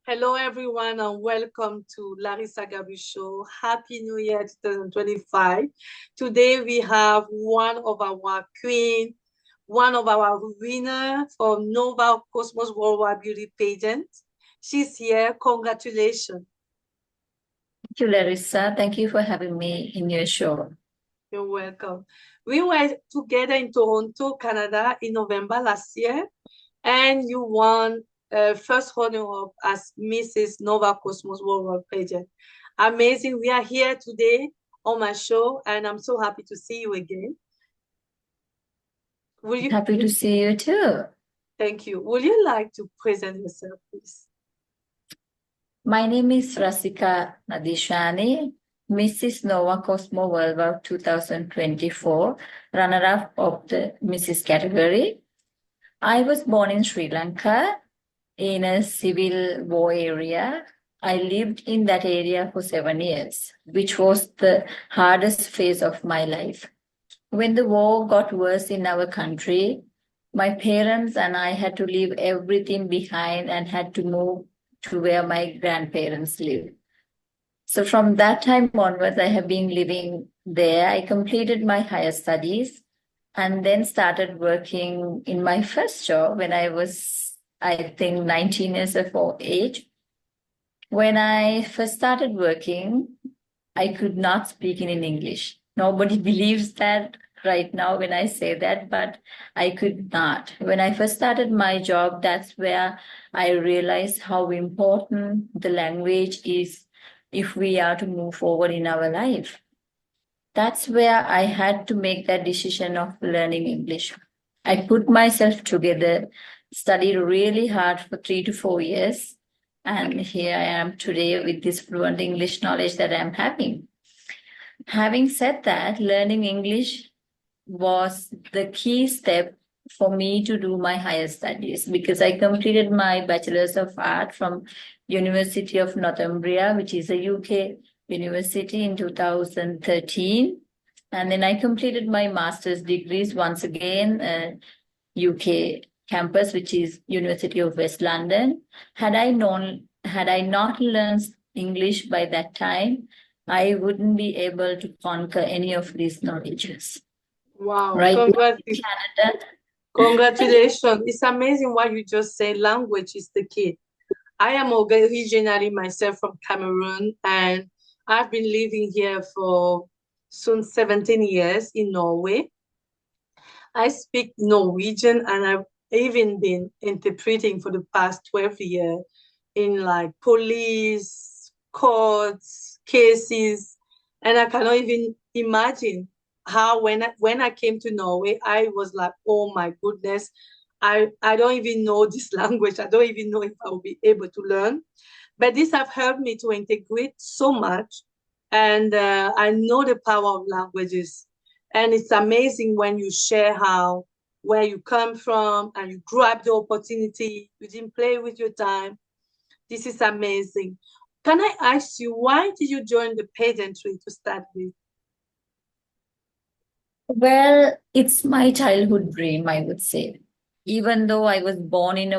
Hello, everyone, and welcome to Larissa Gabu Show. Happy New Year 2025. Today, we have one of our queen, one of our winner from Nova Cosmos Worldwide Beauty Pageant. She's here. Congratulations. Thank you, Larissa. Thank you for having me in your show. You're welcome. We were together in Toronto, Canada in November last year, and you won first runner-up as Mrs. Nova Cosmos Worldwide Pageant. Amazing. We are here today on my show, and I'm so happy to see you again. Happy to see you too. Thank you. Would you like to present yourself, please? My name is Rasika Nadishani, Mrs. Nova Cosmo Worldwide 2024, runner-up of the Mrs. category. I was born in Sri Lanka in a civil war area. I lived in that area for 7 years, which was the hardest phase of my life. When the war got worse in our country, my parents and I had to leave everything behind and had to move to where my grandparents live. So from that time onwards, I have been living there. I completed my higher studies and then started working in my first job when I was, I think, 19 years of age. When I first started working, I could not speak in English. Nobody believes that right now when I say that, but I could not. When I first started my job, that's where I realized how important the language is if we are to move forward in our life. That's where I had to make that decision of learning English. I put myself together, studied really hard for 3 to 4 years, and here I am today with this fluent English knowledge that I'm having. Having said that, learning English was the key step for me to do my higher studies because I completed my Bachelor's of Art from University of Northumbria, which is a UK university, in 2013. And then I completed my master's degrees once again, UK campus, which is University of West London. Had I not learned English by that time, I wouldn't be able to conquer any of these knowledges. Wow. Right now in Canada. Congratulations. It's amazing what you just said. Language is the key. I am originally myself from Cameroon, and I've been living here for soon 17 years in Norway. I speak Norwegian, and I've even been interpreting for the past 12 years in like police, courts, cases, and I cannot even imagine how when I came to Norway, I was like, oh my goodness, I don't even know this language. I don't even know if I will be able to learn. But this have helped me to integrate so much. And I know the power of languages. And it's amazing when you share how, where you come from and you grab the opportunity, you didn't play with your time. This is amazing. Can I ask you, why did you join the pageantry to start with? Well, it's my childhood dream, I would say. Even though I was born in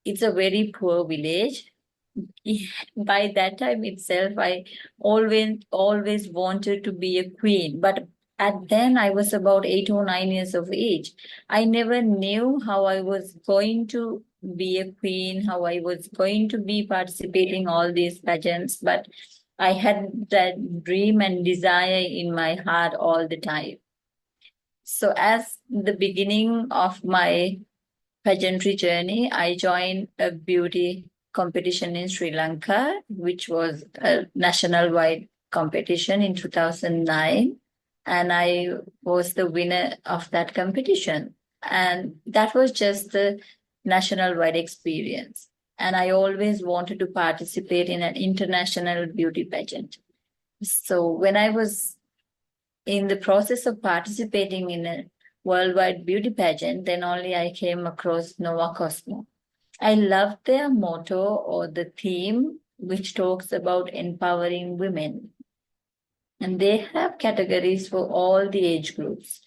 it's a very poor village. By that time itself, I always wanted to be a queen. But at then I was about 8 or 9 years of age. I never knew how I was going to be a queen, how I was going to be participating all these pageants, but I had that dream and desire in my heart all the time. So as the beginning of my pageantry journey, I joined a beauty competition in Sri Lanka, which was a national-wide competition in 2009. And I was the winner of that competition. And that was just the national-wide experience. And I always wanted to participate in an international beauty pageant. So when I was in the process of participating in a worldwide beauty pageant, then only I came across Nova Cosmo. I loved their motto or the theme, which talks about empowering women. And they have categories for all the age groups: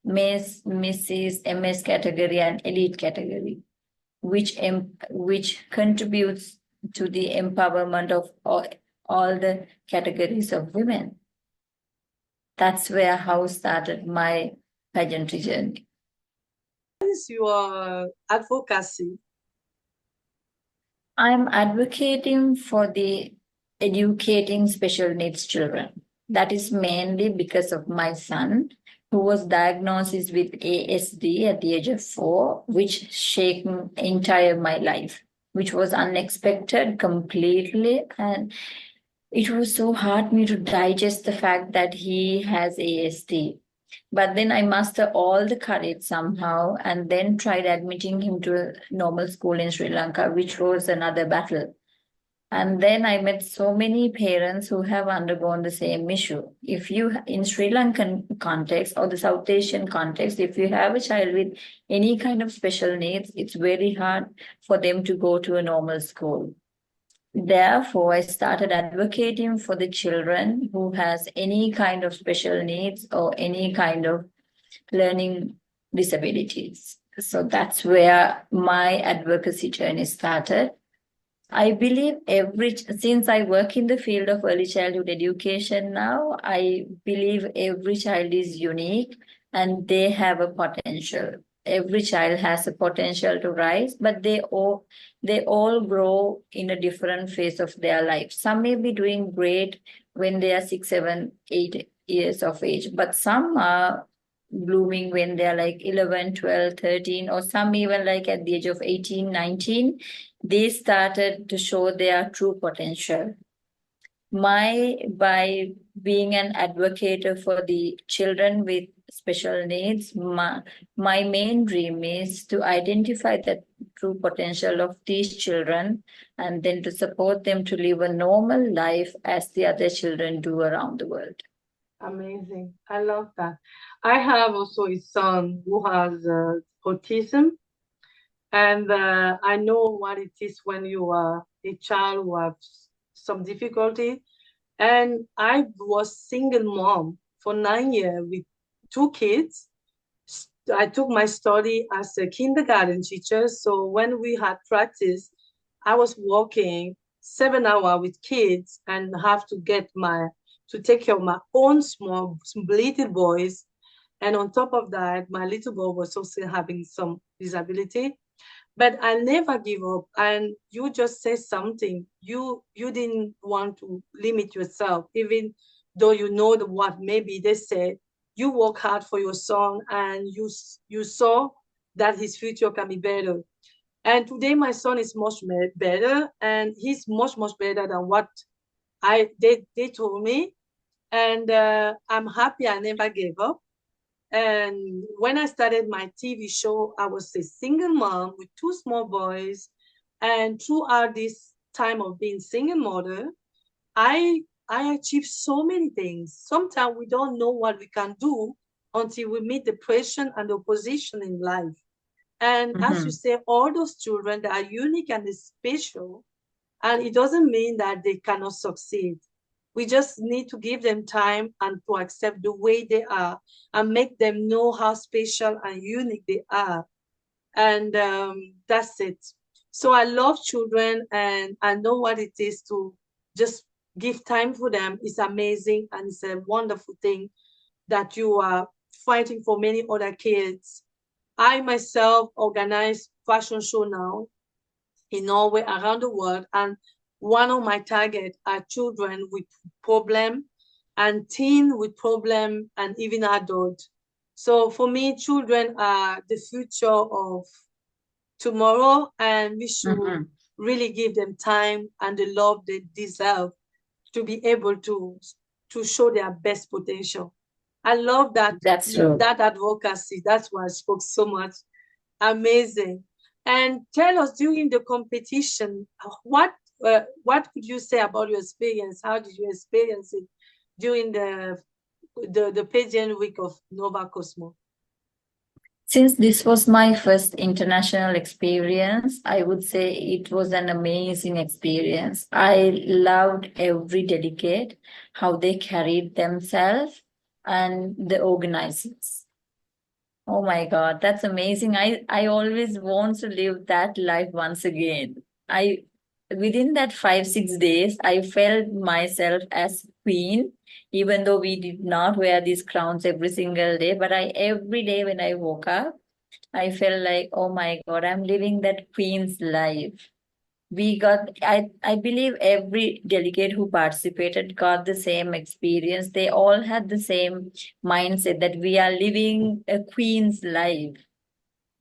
Miss, Mrs., MS category, and Elite category. which contributes to the empowerment of all the categories of women. That's where how started my pageantry journey. What is your advocacy? I'm advocating for the educating special needs children. That is mainly because of my son, who was diagnosed with ASD at the age of 4, which shaken entire my life, which was unexpected completely. And it was so hard me to digest the fact that he has ASD. But then I mustered all the courage somehow and then tried admitting him to a normal school in Sri Lanka, which was another battle. And then I met so many parents who have undergone the same issue. If you, in Sri Lankan context or the South Asian context, if you have a child with any kind of special needs, it's very hard for them to go to a normal school. Therefore, I started advocating for the children who has any kind of special needs or any kind of learning disabilities. So that's where my advocacy journey started. I believe since I work in the field of early childhood education now, I believe every child is unique and they have a potential. Every child has a potential to rise, but they all grow in a different phase of their life. Some may be doing great when they are 6, 7, 8 years of age, but some are blooming when they're like 11, 12, 13, or some even like at the age of 18, 19, they started to show their true potential. By being an advocate for the children with special needs, my main dream is to identify the true potential of these children and then to support them to live a normal life as the other children do around the world. Amazing. I love that. I have also a son who has autism, and I know what it is when you are a child who have some difficulty. And I was single mom for 9 years with 2 kids. I took my study as a kindergarten teacher. So when we had practice, I was working 7 hours with kids and have to take care of my own small little boys. And on top of that, my little boy was also having some disability. But I never give up. And you just say something. You didn't want to limit yourself, even though you know what maybe they said. You work hard for your son, and you saw that his future can be better. And today my son is much better, and he's much better than what they told me. And I'm happy I never gave up. And when I started my TV show, I was a single mom with 2 small boys. And throughout this time of being single mother, I achieved so many things. Sometimes we don't know what we can do until we meet the pressure and the opposition in life. And as you say, all those children that are unique and special, and it doesn't mean that they cannot succeed. We just need to give them time and to accept the way they are and make them know how special and unique they are. And that's it. So I love children and I know what it is to just give time for them. It's amazing and it's a wonderful thing that you are fighting for many other kids. I myself organize fashion show now in Norway, around the world. And one of my targets are children with problem and teen with problem and even adult. So for me, children are the future of tomorrow, and we should really give them time and the love they deserve to be able to show their best potential. I love that. That's true. That advocacy. That's why I spoke so much. Amazing. And tell us during the competition, what could you say about your experience? How did you experience it during the pageant week of Nova Cosmo? Since this was my first international experience, I would say it was an amazing experience. I loved every delegate, how they carried themselves, and the organizers. Oh my God, that's amazing. I always want to live that life once again. I Within that 5, 6 days, I felt myself as queen, even though we did not wear these crowns every single day. But I every day when I woke up, I felt like, oh my God, I'm living that queen's life. I believe every delegate who participated got the same experience. They all had the same mindset that we are living a queen's life.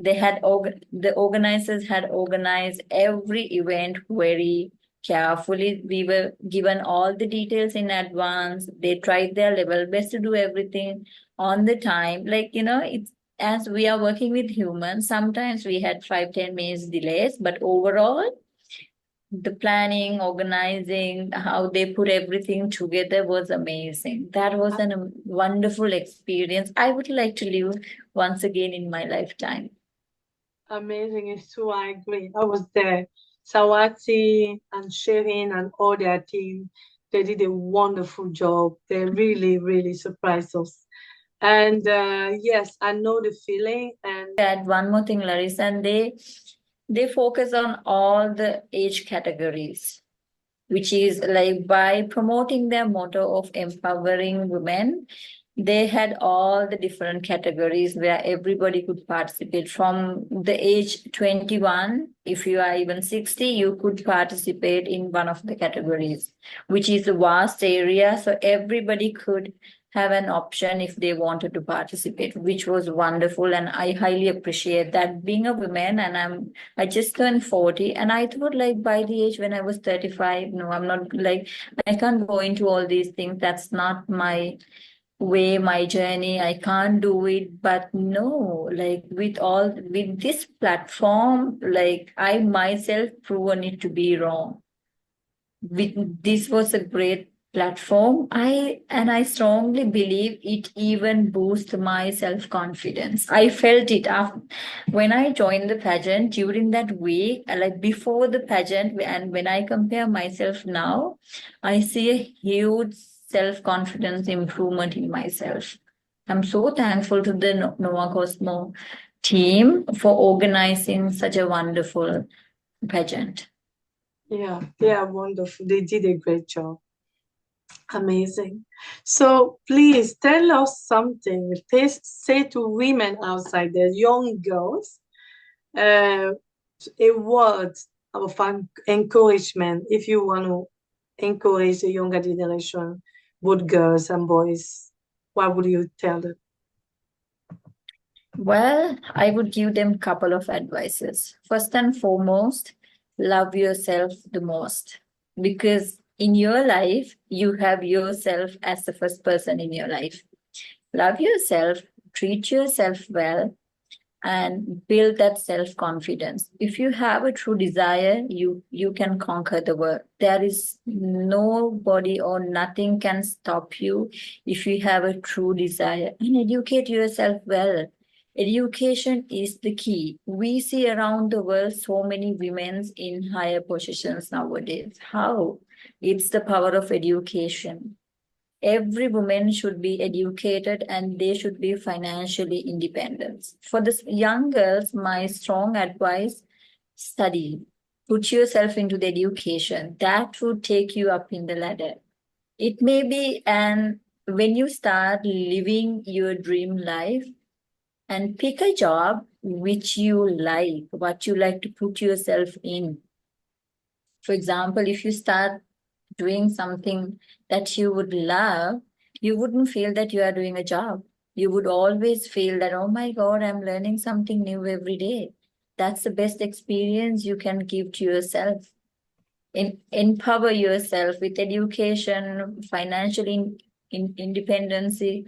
The organizers had organized every event very carefully. We were given all the details in advance. They tried their level best to do everything on the time. It's as we are working with humans, sometimes we had 5, 10 minutes delays, but overall the planning, organizing, how they put everything together was amazing. That was a wonderful experience. I would like to live once again in my lifetime. Amazing. It's true. I agree. I was there. Sawati and Shirin and all their team, they did a wonderful job. They really, really surprised us. And yes, I know the feeling. And Add one more thing, Larissa, and they focus on all the age categories, which is like by promoting their motto of empowering women, they had all the different categories where everybody could participate. From the age 21, if you are even 60, you could participate in one of the categories, which is a vast area. So everybody could have an option if they wanted to participate, which was wonderful. And I highly appreciate that. Being a woman, and I just turned 40, and I thought like by the age when I was 35, no, I'm not like I can't go into all these things. That's not my way, my journey. I can't do it. But no, like with this platform, like I myself proven it to be wrong. This was a great platform. I strongly believe it even boosts my self-confidence. I felt it after when I joined the pageant during that week, like before the pageant, and when I compare myself now, I see a huge self-confidence improvement in myself. I'm so thankful to the Nova Cosmo team for organizing such a wonderful pageant. yeah, they are wonderful. They did a great job. Amazing. So please tell us something. Say to women outside there, young girls, uh, a word of encouragement if you want to encourage the younger generation, both girls and boys. What would you tell them? Well, I would give them a couple of advices. First and foremost, love yourself the most because in your life, you have yourself as the first person in your life. Love yourself, treat yourself well, and build that self-confidence. If you have a true desire, you can conquer the world. There is nobody or nothing can stop you if you have a true desire. And educate yourself well. Education is the key. We see around the world so many women in higher positions nowadays. How? It's the power of education. Every woman should be educated and they should be financially independent. For the young girls, my strong advice, study. Put yourself into the education. That would take you up in the ladder. It may be, and when you start living your dream life and pick a job which you like, what you like to put yourself in. For example, if you start doing something that you would love, you wouldn't feel that you are doing a job. You would always feel that, oh my God, I'm learning something new every day. That's the best experience you can give to yourself. Empower yourself with education, financial independency.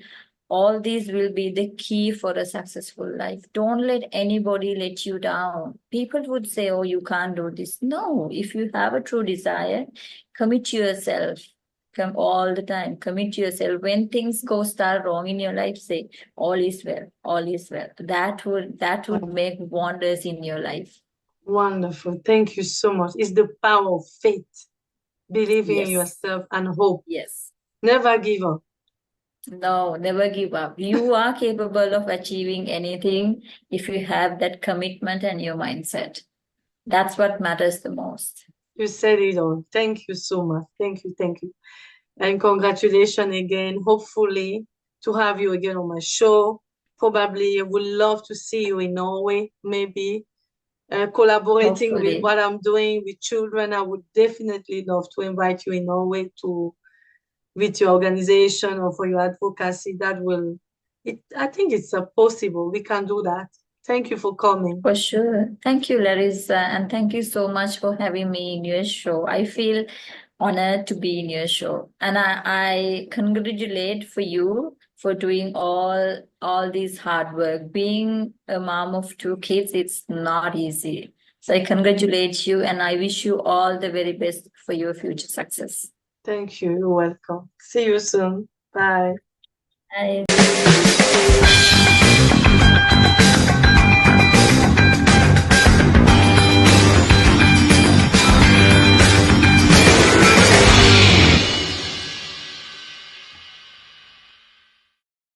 All these will be the key for a successful life. Don't let anybody let you down. People would say, oh, you can't do this. No, if you have a true desire, commit to yourself. Come all the time, commit to yourself. When things go start wrong in your life, say, all is well, all is well. That would make wonders in your life. Wonderful. Thank you so much. It's the power of faith, believing in Yes, yourself and hope. yes. Never give up. No, never give up. You are capable of achieving anything if you have that commitment and your mindset. That's what matters the most. You said it all. Thank you so much. Thank you. Thank you. And congratulations again. Hopefully to have you again on my show. Probably I would love to see you in Norway, maybe collaborating with Hopefully, what I'm doing with children. I would definitely love to invite you in Norway to with your organization or for your advocacy. I think it's possible. We can do that. Thank you for coming. for sure. Thank you, Larissa, and thank you so much for having me in your show. I feel honored to be in your show, and I congratulate for you for doing all this hard work. Being a mom of two kids, it's not easy. So I congratulate you, and I wish you all the very best for your future success. Thank you. You're welcome. See you soon. Bye. Bye.